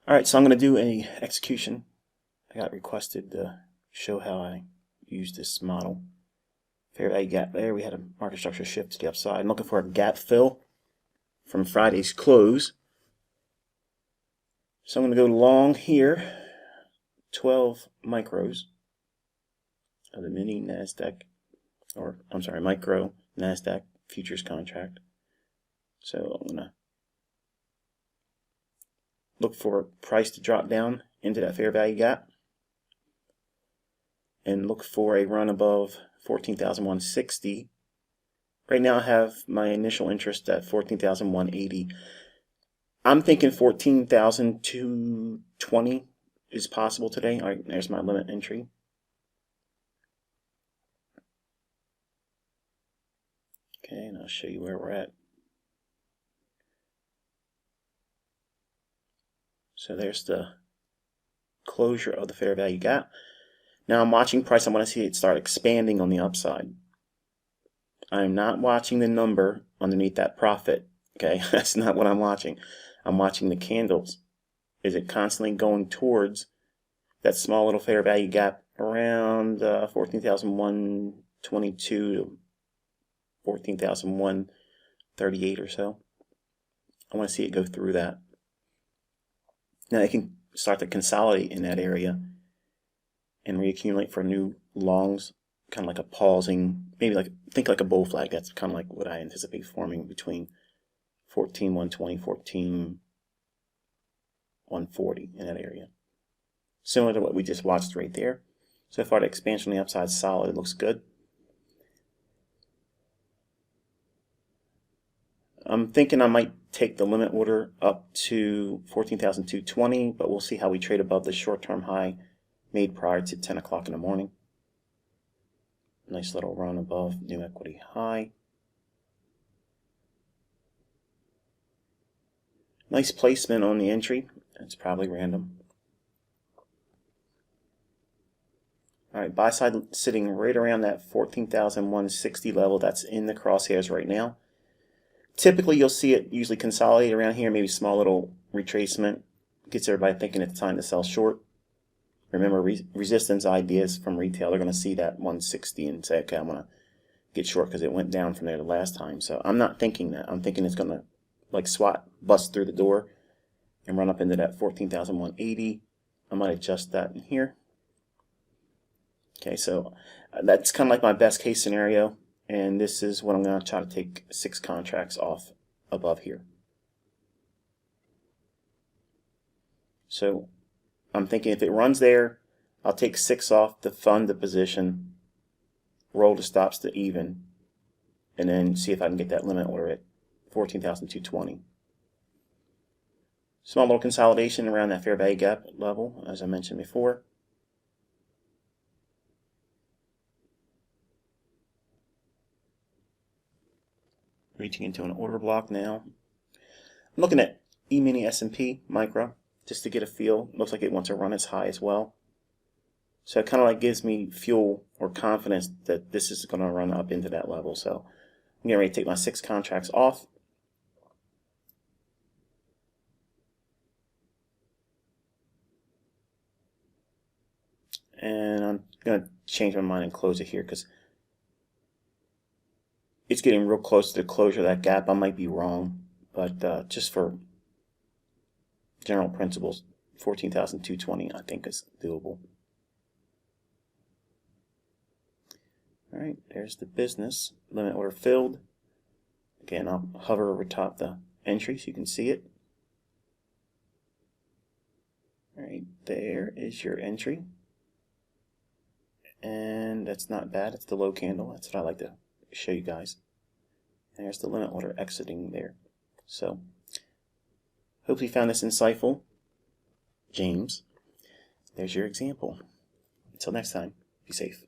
Alright, so I'm going to do a execution. I got requested to show how I use this model. Fair value gap there, we had a market structure shift to the upside. I'm looking for a gap fill from Friday's close. So I'm going to go long here, 12 micros of the mini NASDAQ, or I'm sorry, micro NASDAQ futures contract. So I'm going to look for price to drop down into that fair value gap and look for a run above 14,160. Right now I have my initial interest at 14,180. I'm thinking 14,220 is possible today. All right, there's my limit entry. Okay, and I'll show you where we're at. So there's the closure of the fair value gap. Now I'm watching price. I want to see it start expanding on the upside. I'm not watching the number underneath that profit. Okay, that's not what I'm watching. I'm watching the candles. Is it constantly going towards that small little fair value gap around 14,122 to 14,138 or so? I want to see it go through that. Now it can start to consolidate in that area and reaccumulate for new longs, kind of like a pausing, maybe like think like a bull flag. That's kind of like what I anticipate forming between 14,120, 14,140 in that area. Similar to what we just watched right there. So far the expansion on the upside is solid. It looks good. I'm thinking I might take the limit order up to 14,220, but we'll see how we trade above the short-term high made prior to 10 o'clock in the morning. Nice little run above new equity high. Nice placement on the entry. It's probably random. Alright, buy side sitting right around that 14,160 level. That's in the crosshairs right now. Typically you'll see it usually consolidate around here, maybe small little retracement. Gets everybody thinking it's time to sell short. Remember, resistance ideas from retail, they're going to see that 160 and say, okay, I'm going to get short because it went down from there the last time. So I'm not thinking that. I'm thinking it's going to, like SWAT, bust through the door and run up into that 14,180. I might adjust that in here. Okay, so that's kind of like my best case scenario. And this is what I'm going to try to take 6 contracts off above here. So I'm thinking if it runs there, I'll take 6 off to fund the position, roll the stops to even, and then see if I can get that limit order at 14,220. Small little consolidation around that fair value gap level, as I mentioned before. Reaching into an order block now. I'm looking at E-mini S&P micro just to get a feel. Looks like it wants to run as high as well. So it kind of like gives me fuel or confidence that this is going to run up into that level. So I'm getting ready to take my 6 contracts off. And I'm going to change my mind and close it here because it's getting real close to the closure of that gap. I might be wrong, but just for general principles, 14,220 I think is doable. All right, there's the business. Limit order filled. Again, I'll hover over top the entry so you can see it. All right, there is your entry. And that's not bad. It's the low candle. That's what I like to show you guys. And there's the limit order exiting there. So, hope you found this insightful. James, there's your example. Until next time, be safe.